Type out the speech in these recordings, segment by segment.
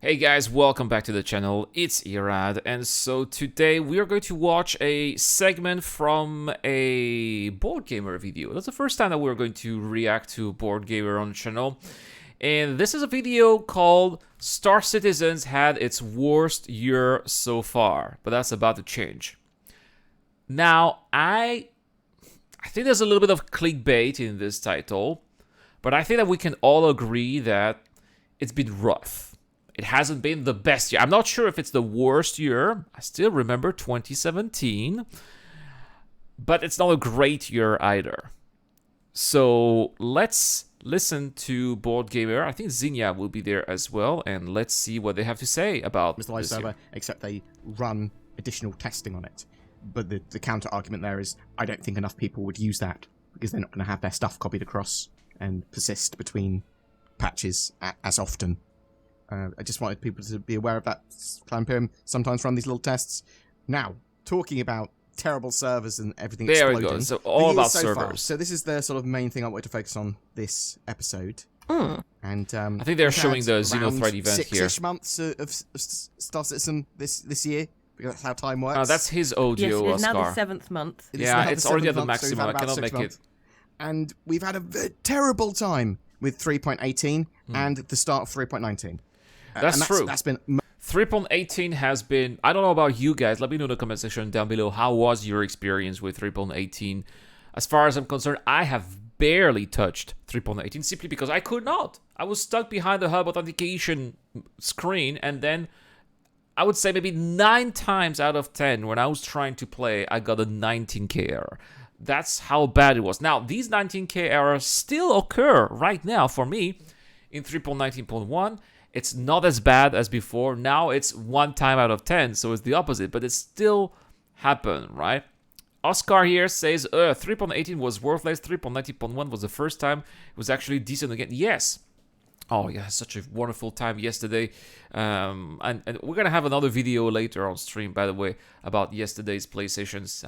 Hey guys, welcome back to the channel. It's Irad, and so today we are going to watch a segment from a BoredGamer video. That's the first time that we're going to react to BoredGamer on the channel. And this is a video called Star Citizens Had Its Worst Year So Far, but that's about to change. Now, I think there's a little bit of clickbait in this title, but I think that we can all agree that it's been rough. It hasn't been the best year. I'm not sure if it's the worst year. I still remember 2017. But it's not a great year either. So let's listen to BoredGamer. I think Zinnia will be there as well. And let's see what they have to say about the live this server, year. except they run additional testing on it. But the counter argument there is, I don't think enough people would use that because they're not going to have their stuff copied across and persist between patches as often. I just wanted people to be aware of that. Clampim sometimes run these little tests. Now, talking about terrible servers and everything There exploding. we go. So all about so servers. far. So this is the sort of main thing I wanted to focus on this episode. And I think they're showing the Xenothread event here. 6-ish months of Star Citizen this year, because that's how time works. Oh, that's his audio, Yes, it's now the Oscar. 7th month. Yeah, it's already at the 7th month, so we've maximum. had I about cannot 6 make months. it. And we've had a terrible time with 3.18 and the start of 3.19. That's true. That's been 3.18 has been, I don't know about you guys, let me know in the comment section down below, how was your experience with 3.18? As far as I'm concerned, I have barely touched 3.18 simply because I could not. I was stuck behind the hub authentication screen, and then I would say maybe 9 times out of 10 when I was trying to play, I got a 19k error. That's how bad it was. Now, these 19k errors still occur right now for me in 3.19.1. It's not as bad as before. Now it's 1 time out of 10, so it's the opposite, but it still happened, right? Oscar here says, 3.18 was worthless, 3.19.1 was the first time. It was actually decent again. Yes. Oh, yeah, such a wonderful time yesterday. And we're going to have another video later on stream, by the way, about yesterday's PlayStations.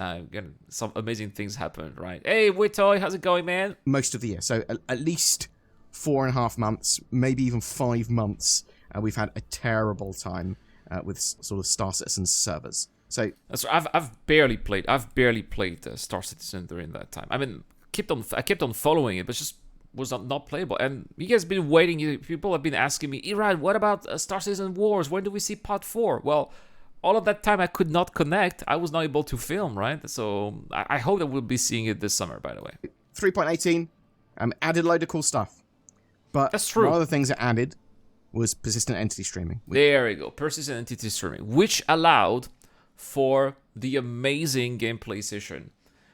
Some amazing things happened, right? Hey, Witoy, how's it going, man? most of the year. So at least 4.5 months, maybe even 5 months, we've had a terrible time with sort of Star Citizen servers. So That's right. I've barely played. Star Citizen during that time. I mean, I kept on following it, but just was not playable. And you guys have been waiting. People have been asking me, Irad, what about Star Citizen Wars? When do we see part 4? Well, all of that time I could not connect. I was not able to film, right? So I hope that we'll be seeing it this summer, by the way. 3.18 added a load of cool stuff. But That's true. one of the things it added was persistent entity streaming. There we go. Persistent entity streaming, which allowed for the amazing gameplay session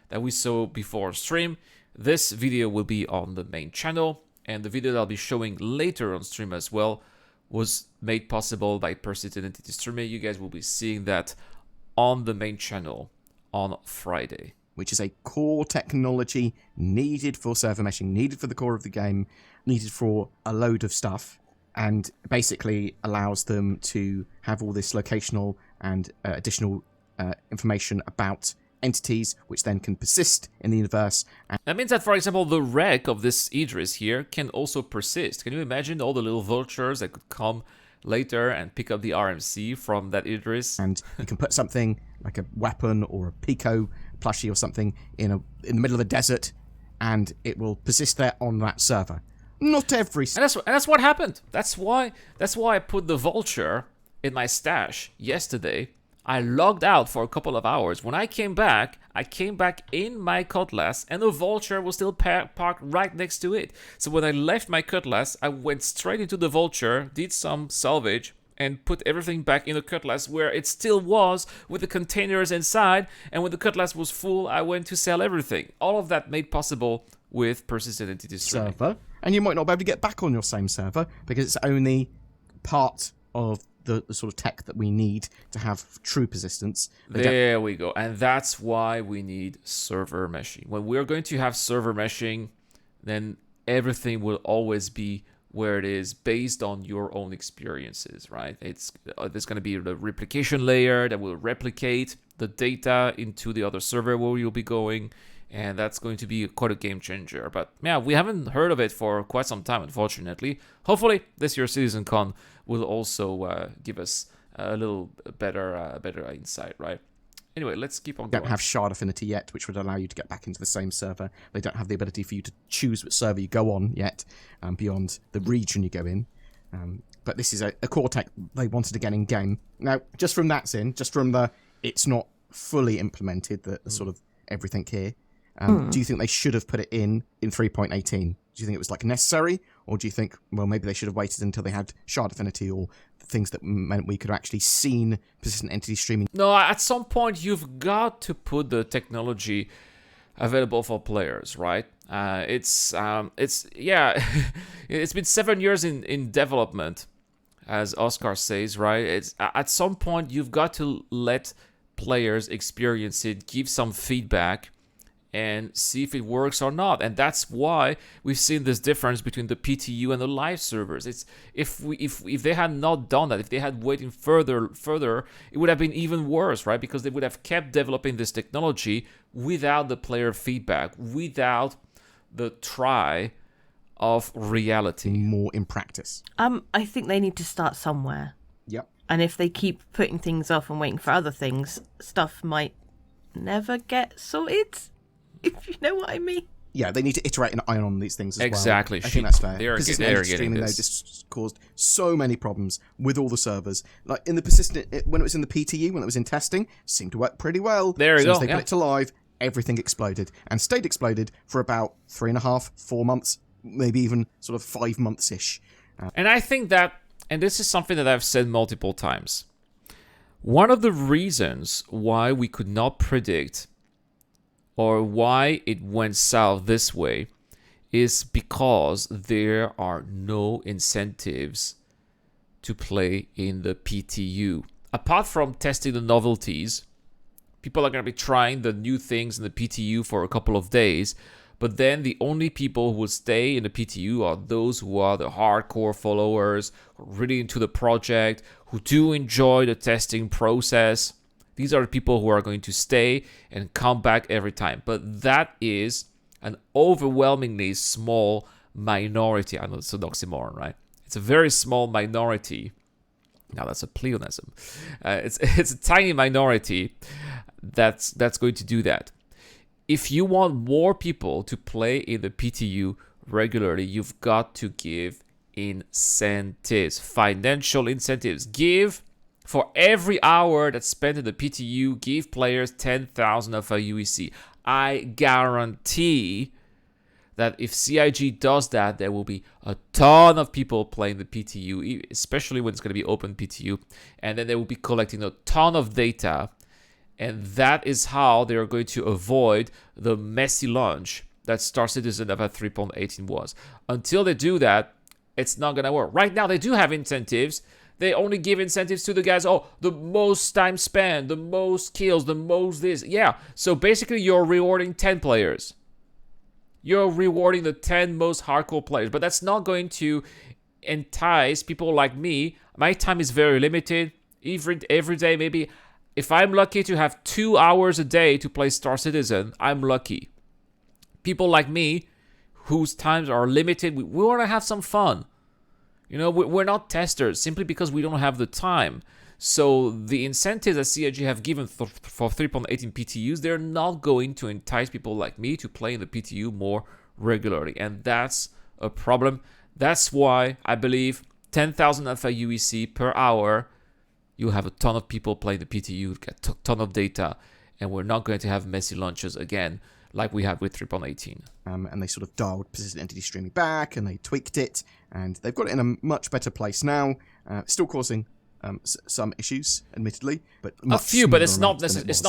that we saw before stream. This video will be on the main channel, and the video that I'll be showing later on stream as well was made possible by persistent entity streaming. You guys will be seeing that on the main channel on Friday. Which is a core technology needed for server meshing, needed for the core of the game, needed for a load of stuff, and basically allows them to have all this locational and additional information about entities, which then can persist in the universe. And That means that, for example, the wreck of this Idris here can also persist. Can you imagine all the little vultures that could come later and pick up the RMC from that Idris? you can put something like a weapon or a Pico plushie or something in the middle of the desert, and it will persist there on that server. Not every. And that's what happened. That's why I put the vulture in my stash yesterday. I logged out for a couple of hours. When I came back in my cutlass, and the vulture was still parked right next to it. So when I left my cutlass, I went straight into the vulture, did some salvage, and put everything back in the cutlass where it still was with the containers inside. And when the cutlass was full, I went to sell everything. All of that made possible with persistent entity streaming. Server, and you might not be able to get back on your same server because it's only part of the sort of tech that we need to have true persistence. There we go. And that's why we need server meshing. When we're going to have server meshing, then everything will always be where it is based on your own experiences, right? There's going to be the replication layer that will replicate the data into the other server where you'll be going. and that's going to be quite a game changer. But yeah, we haven't heard of it for quite some time, unfortunately. Hopefully, this year's CitizenCon will also give us a little better insight, right? Anyway, let's keep on going. Don't have Shard Affinity yet, which would allow you to get back into the same server. They don't have the ability for you to choose which server you go on yet, beyond the region you go in. But this is a core tech they wanted to get in game. Now, just from the it's not fully implemented, the sort of everything here. Do you think they should have put it in 3.18? Do you think it was like necessary, or do you think, well, maybe they should have waited until they had Shard Affinity or things that meant we could have actually seen persistent entity streaming? No, at some point you've got to put the technology available for players, right? It's it's been 7 years in development, as Oscar says, right? It's at some point you've got to let players experience it, give some feedback, and see if it works or not. And that's why we've seen this difference between the PTU and the live servers. It's if they had not done that, if they had waited further, it would have been even worse, right? Because they would have kept developing this technology without the player feedback, without the try of reality. More in practice. I think they need to start somewhere. Yep. And if they keep putting things off and waiting for other things, stuff might never get sorted. If you know what I mean. Yeah, they need to iterate and iron on these things as exactly. well. I think that's fair. They're getting this. This caused so many problems with all the servers. Like in the persistent, when it was in the PTU, when it was in testing, it seemed to work pretty well. There you go. As they put it to live, everything exploded and stayed exploded for about 3.5, 4 months, maybe even sort of 5 months-ish. And I think that, and this is something that I've said multiple times, one of the reasons why we could not predict or why it went south this way is because there are no incentives to play in the PTU. Apart from testing the novelties, people are going to be trying the new things in the PTU for a couple of days, but then the only people who will stay in the PTU are those who are the hardcore followers, who are really into the project, who do enjoy the testing process. These are the people who are going to stay and come back every time. But that is an overwhelmingly small minority. I know it's an oxymoron, right? It's a very small minority. Now that's a pleonasm. It's a tiny minority that's going to do that. If you want more people to play in the PTU regularly, you've got to give incentives, financial incentives. Give. For every hour that's spent in the PTU, give players 10,000 of a UEC. I guarantee that if CIG does that, there will be a ton of people playing the PTU, especially when it's going to be open PTU. And then they will be collecting a ton of data. And that is how they're going to avoid the messy launch that Star Citizen Alpha 3.18 was. Until they do that, it's not going to work. Right now, they do have incentives. They only give incentives to the guys, the most time spent, the most kills, the most this. Yeah, so basically you're rewarding 10 players. You're rewarding the 10 most hardcore players. But that's not going to entice people like me. My time is very limited. Every day, maybe, if I'm lucky to have 2 hours a day to play Star Citizen, I'm lucky. People like me, whose times are limited, we want to have some fun. You know, we're not testers simply because we don't have the time. So the incentives that CIG have given for 3.18 PTUs, they're not going to entice people like me to play in the PTU more regularly. And that's a problem. That's why I believe 10,000 alpha UEC per hour, you'll have a ton of people playing the PTU, get a ton of data, and we're not going to have messy launches again like we had with 3.18. And they sort of dialed persistent entity streaming back, and they tweaked it, and they've got it in a much better place now. Still causing some issues, admittedly, but a few, but it's not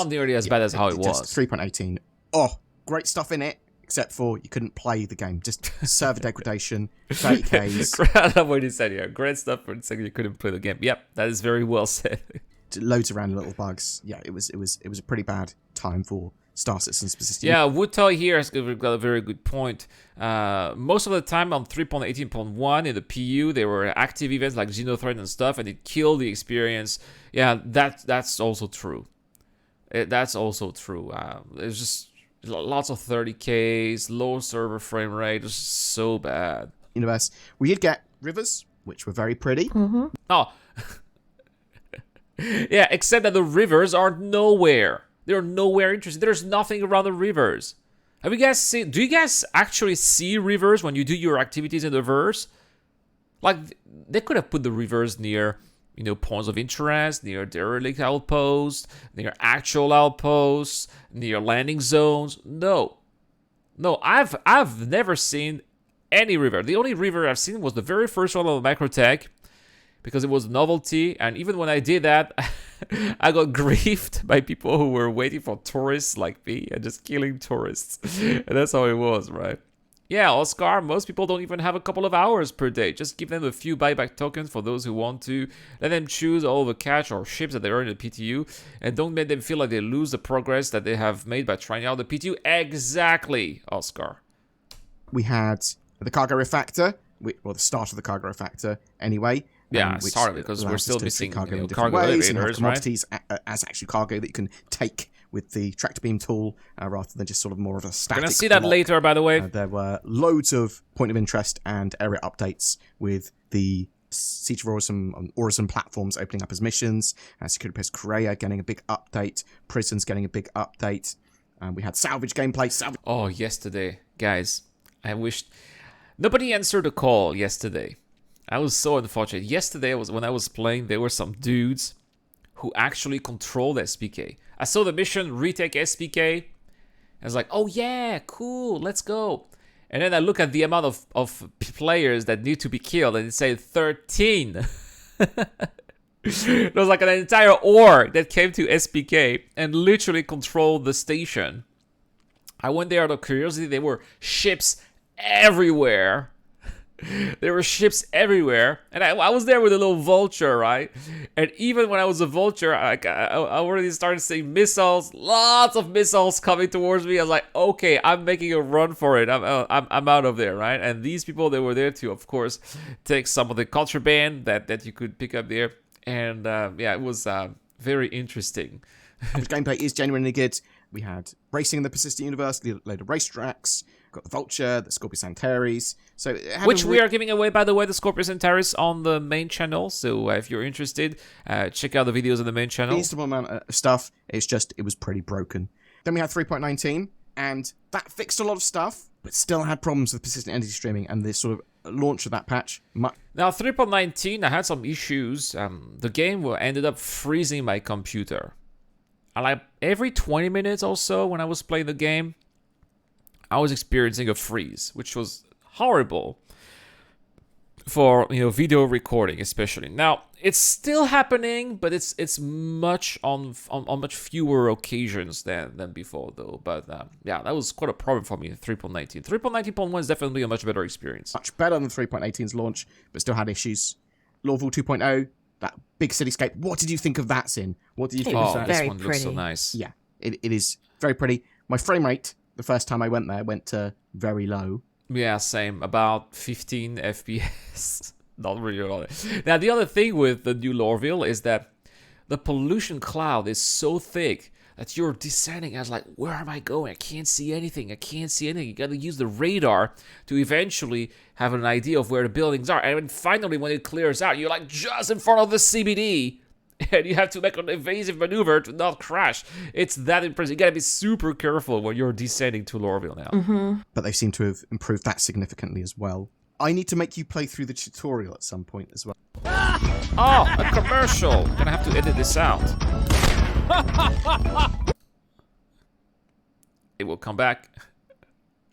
nearly as bad as how it was. 3.18. Oh, great stuff in it, except for you couldn't play the game. Just server degradation, 30Ks. I love what you said here. Great stuff, but you couldn't play the game. Yep, that is very well said. Loads of random little bugs. Yeah, it was a pretty bad time for Star Citizen specifically. Yeah, Woodtoy here has got a very good point. Most of the time on 3.18.1 in the PU, there were active events like Xenothreat and stuff, and it killed the experience. Yeah, that's also true. That's also true. There's lots of 30Ks, low server frame rate. It was so bad. Universe. We did get rivers, which were very pretty. Oh. Yeah, except that the rivers are nowhere. They're nowhere interesting. There's nothing around the rivers. Have you guys seen... Do you guys actually see rivers when you do your activities in the verse? Like, they could have put the rivers near, you know, points of interest, near derelict outposts, near actual outposts, near landing zones. No. No, I've never seen any river. The only river I've seen was the very first one of Macrotech, because it was a novelty, and even when I did that, I got griefed by people who were waiting for tourists like me and just killing tourists. And that's how it was, right? Yeah, Oscar, most people don't even have a couple of hours per day. Just give them a few buyback tokens for those who want to. Let them choose all the cash or ships that they earn in the PTU. And don't make them feel like they lose the progress that they have made by trying out the PTU. Exactly, Oscar. We had the cargo refactor, well, the start of the cargo refactor anyway. Yeah, which sorry, because we're allows us still to missing treat cargo in cargo different ways and have elevators, right? commodities as actually cargo that you can take with the tractor beam tool rather than just sort of more of a static Gonna see that block. later, by the way. There were loads of point of interest and area updates with the Siege of Orison platforms opening up as missions, Security Post Korea getting a big update, Prisons getting a big update. We had salvage gameplay. Oh, yesterday. Guys, I wished... Nobody answered the call yesterday. I was so unfortunate. Yesterday, when I was playing, there were some dudes who actually controlled SPK. I saw the mission, retake SPK. I was like, oh yeah, cool, let's go. And then I look at the amount of players that need to be killed, and it said 13. It was like an entire org that came to SPK and literally controlled the station. I went there out of curiosity. There were ships everywhere. There were ships everywhere, and I was there with a little vulture, right? And even when I was a vulture, I already started seeing missiles, lots of missiles coming towards me. I was like, okay, I'm making a run for it. I'm out of there, right? And these people, they were there to, of course, take some of the contraband that you could pick up there. And yeah, it was very interesting. The gameplay is genuinely good. We had racing in the Persistent Universe, a load of racetracks. Got the Vulture, the Scorpius Antares. So which we are giving away, by the way, the Scorpius Antares on the main channel. So if you're interested, check out the videos on the main channel. Reasonable amount of stuff. It was pretty broken. Then we had 3.19, and that fixed a lot of stuff, but still had problems with persistent entity streaming and the sort of launch of that patch. Now 3.19, I had some issues. The game ended up freezing my computer. Like every 20 minutes or so when I was playing the game, I was experiencing a freeze, which was horrible for, you know, video recording especially. Now it's still happening, but it's much on much fewer occasions than before though. But yeah, that was quite a problem for me in 3.19. 3.19.1 is definitely a much better experience. Much better than 3.18's launch, but still had issues. Lawful 2.0, that big cityscape. What did you think of that, Sin? What did you think of that? This one looks so nice. Yeah, it is very pretty. My frame rate, the first time I went there, went to very low. Yeah, same. About 15 FPS. Not really a lot. Now, the other thing with the new Lorville is that the pollution cloud is so thick that you're descending as like, where am I going? I can't see anything. You got to use the radar to eventually have an idea of where the buildings are. And then finally, when it clears out, you're like just in front of the CBD. And you have to make an evasive maneuver to not crash. It's that impressive. You gotta be super careful when you're descending to Lorville now. Mm-hmm. But they seem to have improved that significantly as well. I need to make you play through the tutorial at some point as well. Oh, a commercial. Gonna have to edit this out. It will come back.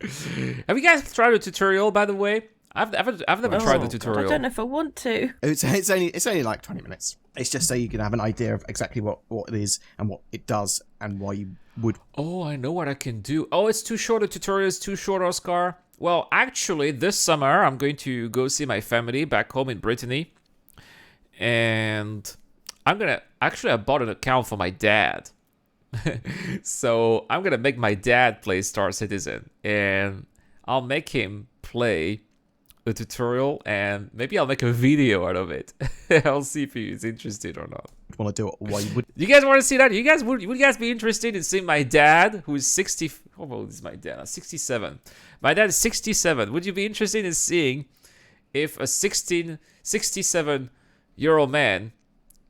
Have you guys tried the tutorial, by the way? I've never tried the tutorial. I don't know if I want to. It's only like 20 minutes. It's just so you can have an idea of exactly what it is and what it does and why you would. Oh, I know what I can do. Oh, it's too short. The tutorial is too short, Oscar. Well, actually, this summer I'm going to go see my family back home in Brittany, and I bought an account for my dad. So I'm gonna make my dad play Star Citizen, and I'll make him play the tutorial, and maybe I'll make a video out of it. I'll see if he's interested or not. Want to do it? Why you would? You guys want to see that? Would you guys be interested in seeing my dad, who's 60, How old is my dad? 67. My dad is 67. Would you be interested in seeing if a 67-year-old man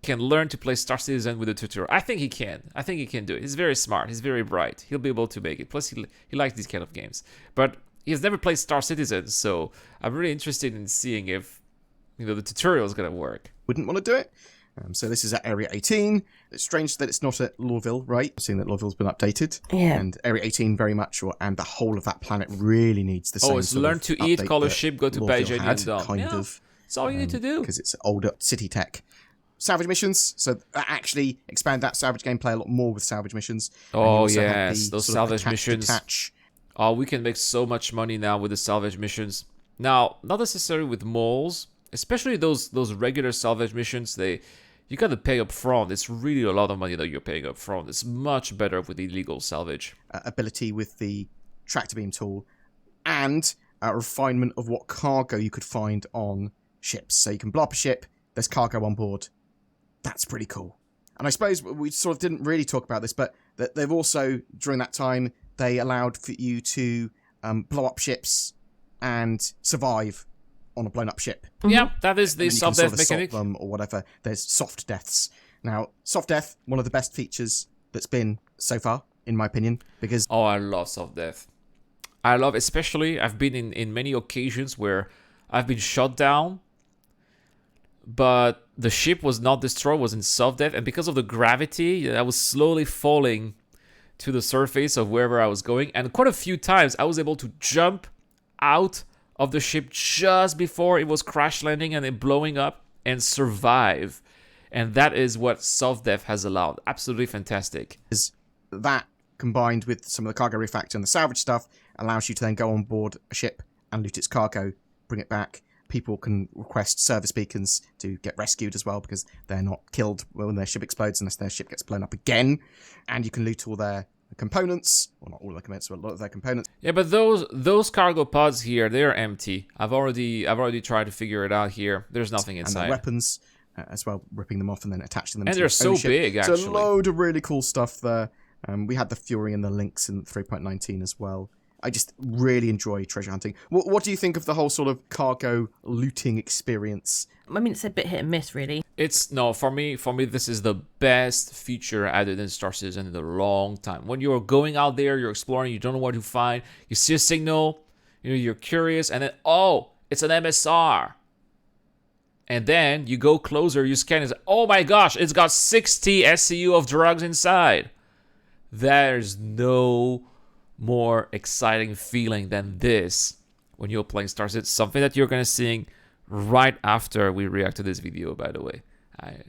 can learn to play Star Citizen with a tutorial? I think he can. I think he can do it. He's very smart. He's very bright. He'll be able to make it. Plus, he likes these kind of games. But he's never played Star Citizen, so I'm really interested in seeing if the tutorial is going to work. Wouldn't want to do it. So this is at Area 18. It's strange that it's not at Lorville, right? Seeing that Lorville's been updated. Yeah. And Area 18 very much, and the whole of that planet really needs the same it's sort learn of to eat, update call a that ship, go to Lorville Beijing had, and done. kind of. That's all you need to do. Because it's older city tech. Salvage missions, so actually expand that salvage gameplay a lot more with salvage missions. Oh, yes, those salvage missions. Detach. Oh, we can make so much money now with the salvage missions. Now, not necessarily with moles, especially those regular salvage missions. You got to pay up front. It's really a lot of money that you're paying up front. It's much better with illegal salvage. Ability with the tractor beam tool, and a refinement of what cargo you could find on ships. So you can blow up a ship, there's cargo on board. That's pretty cool. And I suppose we sort of didn't really talk about this, but that they've also, during that time, they allowed for you to blow up ships and survive on a blown up ship. Yeah, that is the soft death mechanic. Them or whatever. There's soft deaths. Now, soft death, one of the best features that's been so far, in my opinion, because... Oh, I love soft death. Especially, I've been in many occasions where I've been shot down, but the ship was not destroyed, was in soft death, and because of the gravity, I was slowly falling to the surface of wherever I was going, and quite a few times I was able to jump out of the ship just before it was crash landing and it blowing up and survive. And that is what soft death has allowed. Absolutely fantastic. That, combined with some of the cargo refactor and the salvage stuff, allows you to then go on board a ship and loot its cargo, bring it back. People can request service beacons to get rescued as well, because they're not killed when their ship explodes unless their ship gets blown up again. And you can loot all their components, well, not all their components, but a lot of their components. Yeah, but those cargo pods here, they're empty. I've already tried to figure it out here. There's nothing inside. And the weapons as well, ripping them off and then attaching them. And to they're so ship. big, actually. So a load of really cool stuff there. We had the Fury and the Lynx in 3.19 as well. I just really enjoy treasure hunting. What do you think of the whole sort of cargo looting experience? I mean, it's a bit hit and miss, really. For me, this is the best feature added in Star Citizen in a long time. When you're going out there, you're exploring, you don't know what to find, you see a signal, you're curious, and then, it's an MSR. And then you go closer, you scan, and say, oh my gosh, it's got 60 SCU of drugs inside. There's no more exciting feeling than this when you're playing Star Citizen. Something that you're going to see right after we react to this video, by the way.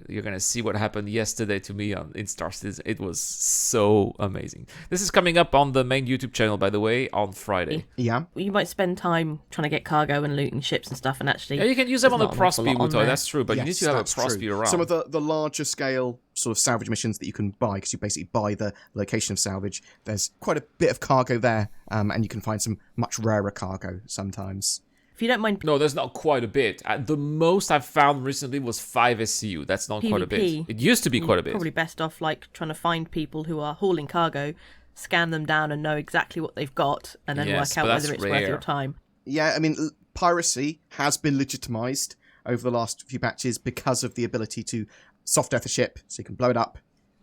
You're going to see what happened yesterday to me in Star Citizen. It was so amazing. This is coming up on the main YouTube channel, by the way, on Friday. Yeah. You might spend time trying to get cargo and looting ships and stuff, and actually... Yeah, you can use them on the there's not an awful Prosby, lot on there. that's true, but you need to have a Prosby around. Some of the larger scale sort of salvage missions that you can buy, because you basically buy the location of salvage, there's quite a bit of cargo there, and you can find some much rarer cargo sometimes. If you don't mind... No, there's not quite a bit. The most I've found recently was 5 SCU. That's not quite a bit. It used to be quite a bit. Probably best off trying to find people who are hauling cargo, scan them down and know exactly what they've got, and then work out whether it's worth your time. Yeah, I mean, piracy has been legitimized over the last few patches because of the ability to soft death a ship, so you can blow it up,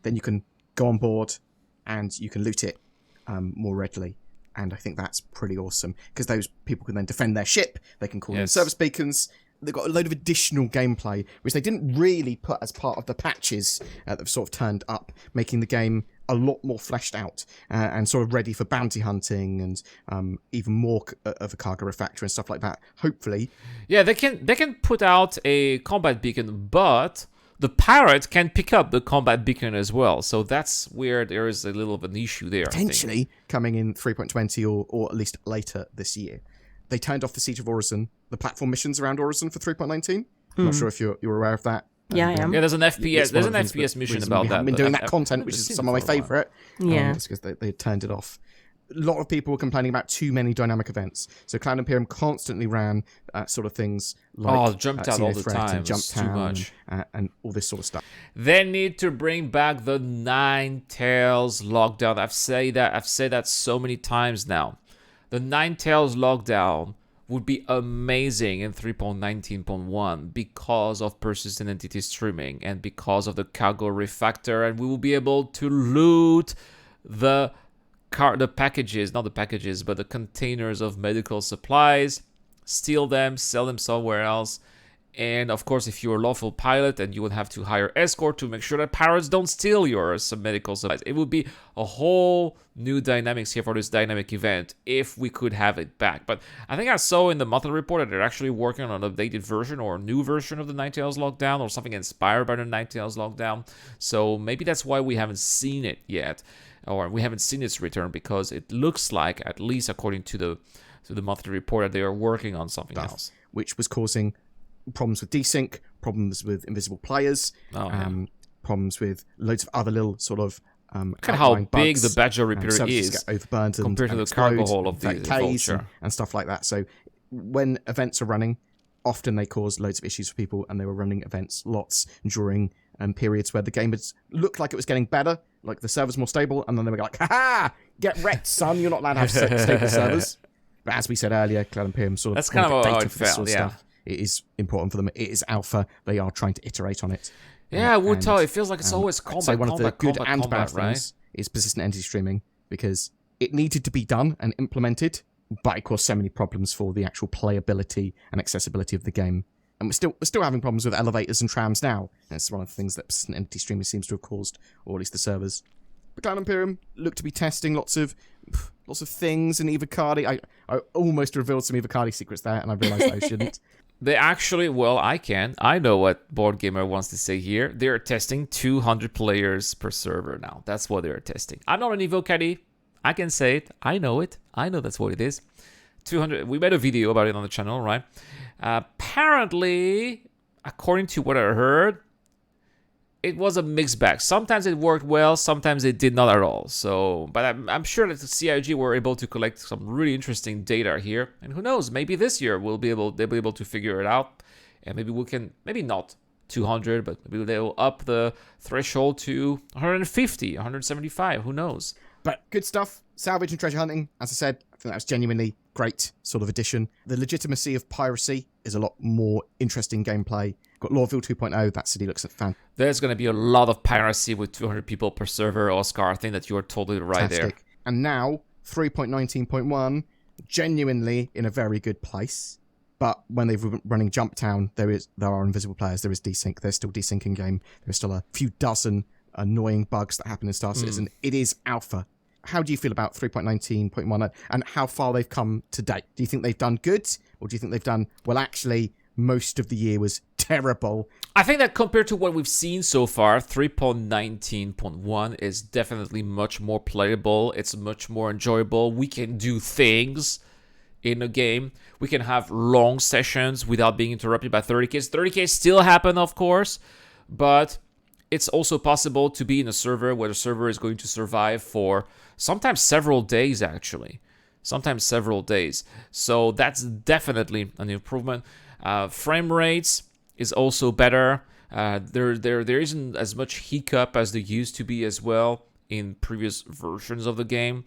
then you can go on board, and you can loot it more readily. And I think that's pretty awesome, because those people can then defend their ship, they can call in service beacons, they've got a load of additional gameplay, which they didn't really put as part of the patches that have sort of turned up, making the game a lot more fleshed out and sort of ready for bounty hunting and even more of a cargo refactor and stuff like that, hopefully. Yeah, they can put out a combat beacon, but the pirate can pick up the combat beacon as well, so that's where there is a little of an issue there. Potentially coming in 3.20 or at least later this year. They turned off the Siege of Orison, the platform missions around Orison for 3.19. I'm not sure if you're aware of that. Yeah, I am. Yeah, there's an FPS. There's an FPS mission about that. We haven't been doing that content, which is some of my favourite. Yeah, because they turned it off. lot of people were complaining about too many dynamic events. So Cloud Imperium constantly ran sort of things like jumped out all the time. and Jump It's too Town much. and all this sort of stuff. They need to bring back the Nine Tails lockdown. I've said that so many times now. The Nine Tails lockdown would be amazing in 3.19.1 because of persistent entity streaming and because of the cargo refactor, and we will be able to loot the packages, not the packages, but the containers of medical supplies, steal them, sell them somewhere else. And of course, if you're a lawful pilot, then you would have to hire escort to make sure that pirates don't steal your medical supplies. It would be a whole new dynamics here for this dynamic event if we could have it back. But I think I saw in the monthly report that they're actually working on an updated version or a new version of the Ninetales lockdown or something inspired by the Ninetales lockdown. So maybe that's why we haven't seen it yet, or we haven't seen its return, because it looks like, at least according to the monthly report, that they are working on something else, which was causing problems with desync, problems with invisible players, problems with loads of other little sort of look at how big the Badger Repeater is get overburned compared to and the cargo hold of the Vulture and stuff like that. So when events are running, often they cause loads of issues for people, and they were running events lots during periods where the game had looked like it was getting better, like the servers more stable, and then they were like, "Ha! Get wrecked, son! You're not allowed to have stable servers." But as we said earlier, Cloud Imperium sort of that's kind of how it for this felt. sort of stuff. It is important for them. It is alpha. They are trying to iterate on it. Yeah, I would tell. It feels like it's always combat. So one of the good and bad right? things is persistent entity streaming, because it needed to be done and implemented, but it caused so many problems for the actual playability and accessibility of the game. And we're still having problems with elevators and trams now. That's one of the things that persistent entity streaming seems to have caused, or at least the servers. But Cloud Imperium looked to be testing lots of things in Evocati. I almost revealed some Evocati secrets there, and I realised I shouldn't. They actually, well, I know what BoredGamer wants to say here. They're testing 200 players per server now. That's what they're testing. I'm not an Evocati. I can say it. I know it. I know that's what it is. 200. We made a video about it on the channel, right? Apparently, according to what I heard, it was a mixed bag. Sometimes it worked well, sometimes it did not at all. So, but I'm sure that the CIG were able to collect some really interesting data here. And who knows, maybe this year they'll be able to figure it out. And maybe we can, maybe not 200, but maybe they'll up the threshold to 150, 175, who knows. But good stuff. Salvage and treasure hunting, as I said, I think that was genuinely great sort of addition. The legitimacy of piracy is a lot more interesting gameplay. Got Lorville 2.0, that city looks fan. There's going to be a lot of piracy with 200 people per server, Oscar. I think that you are totally right there. And now, 3.19.1, genuinely in a very good place. But when they've been running Jump Town, there are invisible players, there is desync, there's still desync in game, there's still a few dozen annoying bugs that happen in Star Citizen. It is alpha. How do you feel about 3.19.1 and how far they've come to date? Do you think they've done good, or do you think they've done, well, actually, most of the year was terrible? I think that compared to what we've seen so far, 3.19.1 is definitely much more playable. It's much more enjoyable. We can do things in a game. We can have long sessions without being interrupted by 30Ks. 30Ks still happen, of course, but it's also possible to be in a server where the server is going to survive for sometimes several days, actually. Sometimes several days. So that's definitely an improvement. Frame rates is also better. There isn't as much hiccup as there used to be as well in previous versions of the game.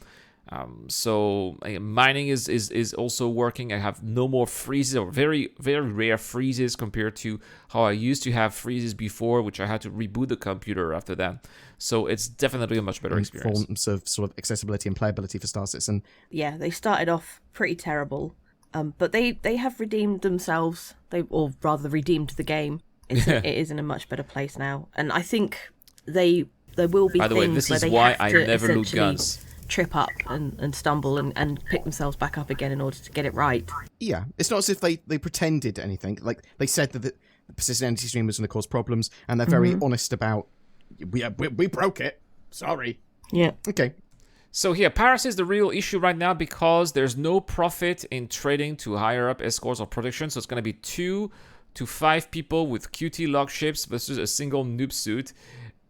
So mining is also working. I have no more freezes, or very, very rare freezes compared to how I used to have freezes before, which I had to reboot the computer after that. So it's definitely a much better experience. Forms of sort of accessibility and playability for Star Citizen. Yeah, they started off pretty terrible. But they have redeemed themselves. Or rather redeemed the game. It is in a much better place now. And I think there will be By the way, things this where is they why have I to never loot essentially guns. trip up and stumble and pick themselves back up again in order to get it right. Yeah, it's not as if they pretended anything. Like, they said that the persistent entity stream was going to cause problems, and they're very honest about, we broke it. Sorry. Yeah. Okay. So here, piracy is the real issue right now because there's no profit in trading to higher up escorts or protection. So it's going to be 2 to 5 people with QT lock ships versus a single noob suit.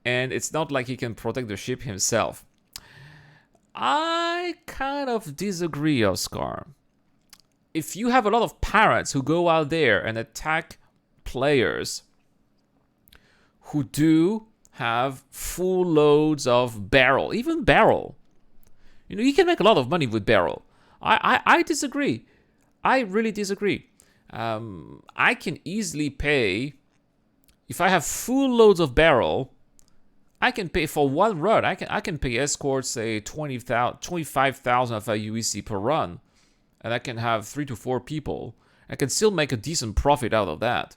And it's not like he can protect the ship himself. I kind of disagree, Oscar. If you have a lot of pirates who go out there and attack players who do have full loads of barrel, even barrel, you can make a lot of money with barrel. I disagree. I really disagree. I can easily pay, if I have full loads of barrel, I can pay for one run. I can pay escorts, say 25,000 of a UEC per run, and I can have 3 to 4 people. I can still make a decent profit out of that.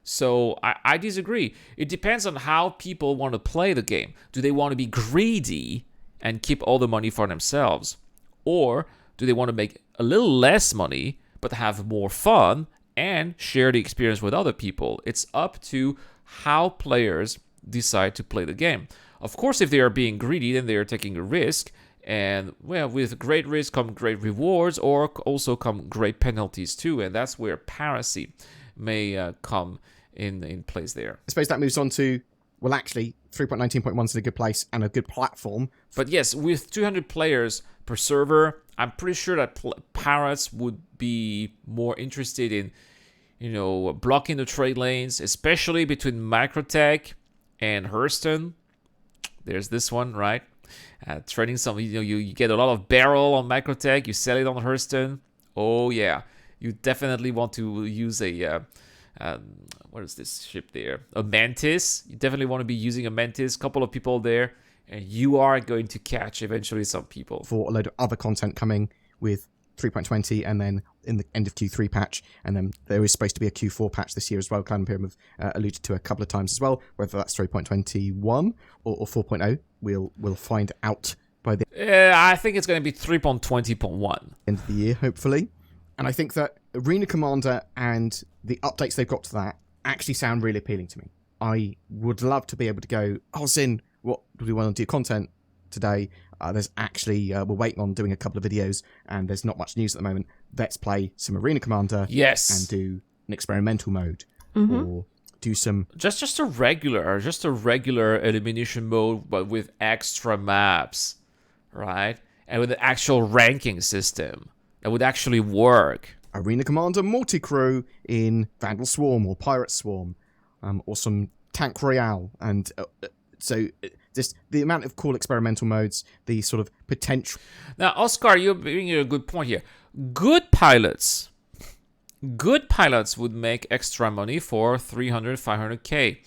So I disagree. It depends on how people want to play the game. Do they want to be greedy and keep all the money for themselves? Or do they want to make a little less money but have more fun and share the experience with other people? It's up to how players decide to play the game. Of course, if they are being greedy, then they are taking a risk. And well, with great risk come great rewards, or also come great penalties too. And that's where piracy may come in place there. I suppose that moves on to, well, actually, 3.19.1 is a good place and a good platform. But yes, with 200 players per server, I'm pretty sure that pirates would be more interested in, blocking the trade lanes, especially between Microtech and Hurston. There's this one, right? Trading some, you get a lot of barrel on Microtech, you sell it on Hurston. Oh yeah, you definitely want to use a what is this ship there? A Mantis. You definitely want to be using a Mantis. Couple of people there, and you are going to catch eventually some people. For a load of other content coming with 3.20, and then in the end of Q3 patch, and then there is supposed to be a Q4 patch this year as well. Clan Imperium have alluded to a couple of times as well. Whether that's 3.21 or 4.0, we'll find out by the I think it's going to be 3.20.1 end of the year, hopefully. And I think that Arena Commander and the updates they've got to that actually sound really appealing to me. I would love to be able to go, Zin, what do we want to do content today? There's actually, we're waiting on doing a couple of videos, and there's not much news at the moment. Let's play some Arena Commander. Yes. And do an experimental mode. Or do some... Just a regular elimination mode, but with extra maps, right? And with an actual ranking system that would actually work. Arena Commander multi-crew in Vandal Swarm or Pirate Swarm, or some Tank Royale, and so just the amount of cool experimental modes, the sort of potential. Now, Oscar, you're bringing a good point here. Good pilots would make extra money for 300, 500k.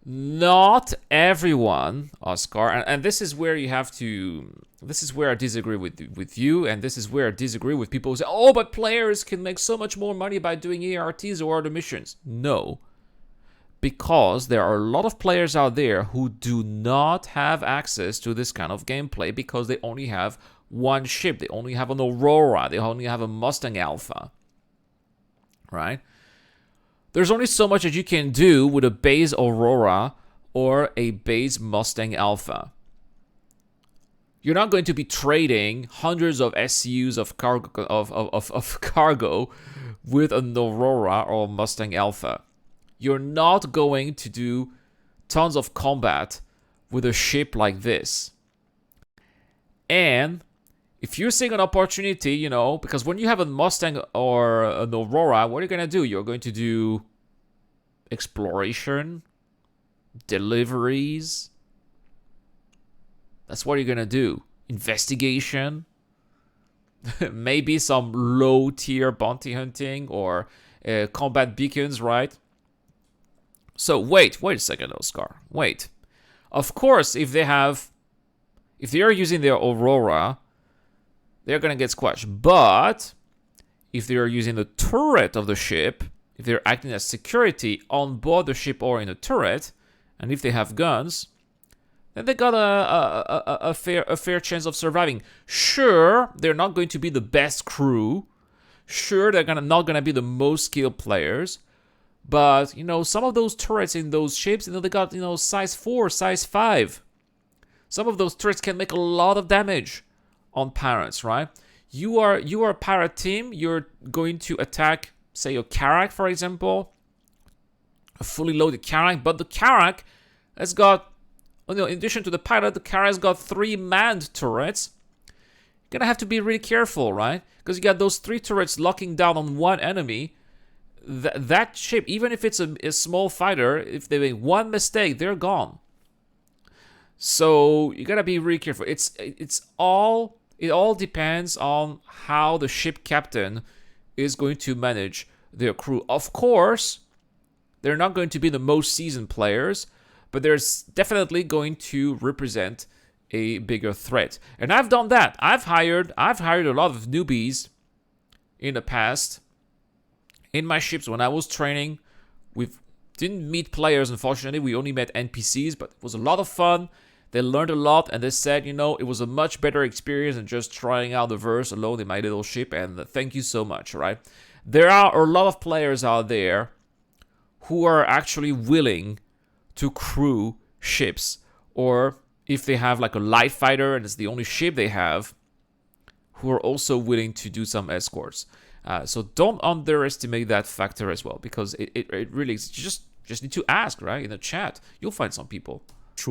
Not everyone, Oscar, and this is where you have to. This is where I disagree with you, and this is where I disagree with people who say, "Oh, but players can make so much more money by doing ARTs or other missions." No, because there are a lot of players out there who do not have access to this kind of gameplay because they only have one ship, they only have an Aurora, they only have a Mustang Alpha, right? There's only so much that you can do with a base Aurora or a base Mustang Alpha. You're not going to be trading hundreds of SCUs of cargo with an Aurora or a Mustang Alpha. You're not going to do tons of combat with a ship like this. And if you're seeing an opportunity, because when you have a Mustang or an Aurora, what are you going to do? You're going to do exploration, deliveries. That's what you're going to do. Investigation. Maybe some low-tier bounty hunting or combat beacons, right? So wait a second, Oscar. Wait. Of course, if they are using their Aurora, they're going to get squashed. But if they are using the turret of the ship, if they're acting as security on board the ship or in the turret, and if they have guns, then they got a fair chance of surviving. Sure, they're not going to be the best crew. Sure, they're not going to be the most skilled players. But, some of those turrets in those ships, they got, size 4, size 5. Some of those turrets can make a lot of damage on pirates, right? You are a pirate team. You're going to attack, say, a Karak, for example. A fully loaded Karak. But the Karak has got, in addition to the pilot, the Karak's got 3 manned turrets. gonna have to be really careful, right? Because you got those 3 turrets locking down on one enemy. That ship, even if it's a small fighter, if they make one mistake, they're gone. So you gotta be really careful. It all depends on how the ship captain is going to manage their crew. Of course, they're not going to be the most seasoned players, but there's definitely going to represent a bigger threat. And I've done that. I've hired a lot of newbies in the past. In my ships, when I was training, we didn't meet players, unfortunately. We only met NPCs, but it was a lot of fun. They learned a lot, and they said, it was a much better experience than just trying out the verse alone in my little ship, and thank you so much, right? There are a lot of players out there who are actually willing to crew ships, or if they have like a light fighter and it's the only ship they have, who are also willing to do some escorts. So don't underestimate that factor as well, because it really is, you just need to ask, right? In the chat, you'll find some people.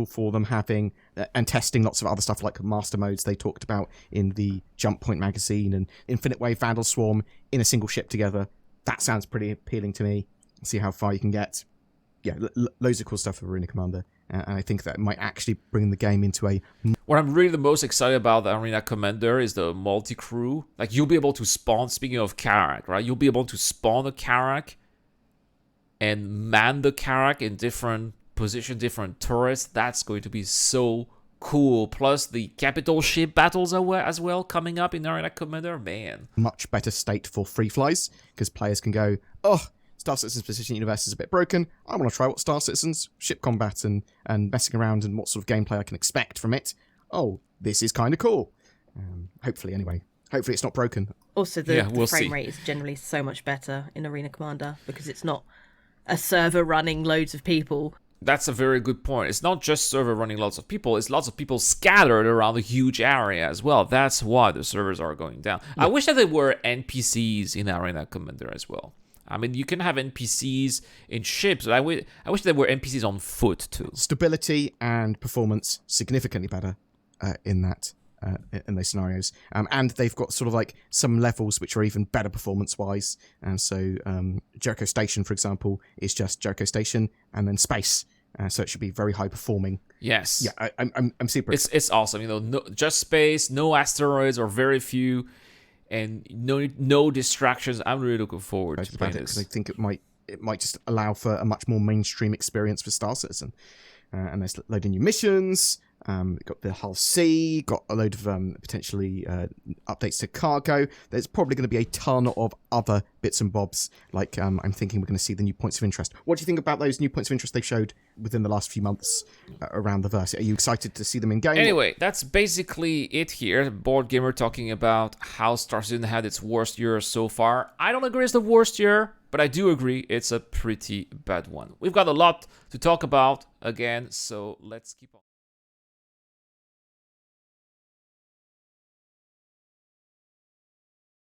For them having and testing lots of other stuff like master modes they talked about in the Jump Point magazine, and Infinite Wave Vandal Swarm in a single ship together. That sounds pretty appealing to me. See how far you can get. Yeah, loads of cool stuff for Arena Commander, and I think that might actually bring the game into a... What I'm really the most excited about the Arena Commander is the multi-crew. Like, you'll be able to spawn, speaking of Karak, right? You'll be able to spawn a Karak and man the Karak in different positions, different turrets. That's going to be so cool. Plus, the capital ship battles as well coming up in Arena Commander. Man. Much better state for free flies, because players can go, oh, Star Citizen's Position Universe is a bit broken. I want to try what Star Citizen's ship combat and messing around and what sort of gameplay I can expect from it. Oh, this is kind of cool. Hopefully, anyway. Hopefully it's not broken. Also, the frame rate is generally so much better in Arena Commander, because it's not a server running loads of people. That's a very good point. It's not just server running lots of people. It's lots of people scattered around a huge area as well. That's why the servers are going down. Yeah. I wish that there were NPCs in Arena Commander as well. I mean, you can have NPCs in ships, but I wish there were NPCs on foot too. Stability and performance significantly better in those scenarios. And they've got sort of like some levels which are even better performance-wise. And so Jericho Station, for example, is just Jericho Station and then space. So it should be very high performing. Yes. Yeah, I'm super excited. It's awesome. Just space, no asteroids or very few, and no distractions. I'm really looking forward to playing this. I think it might just allow for a much more mainstream experience for Star Citizen. And there's a load of new missions. Got the Hull C, got a load of potentially updates to cargo. There's probably going to be a ton of other bits and bobs. Like I'm thinking we're going to see the new points of interest. What do you think about those new points of interest they showed within the last few months around the verse? Are you excited to see them in game? Anyway, that's basically it here. BoredGamer talking about how Star Citizen had its worst year so far. I don't agree it's the worst year, but I do agree it's a pretty bad one. We've got a lot to talk about again, so let's keep on.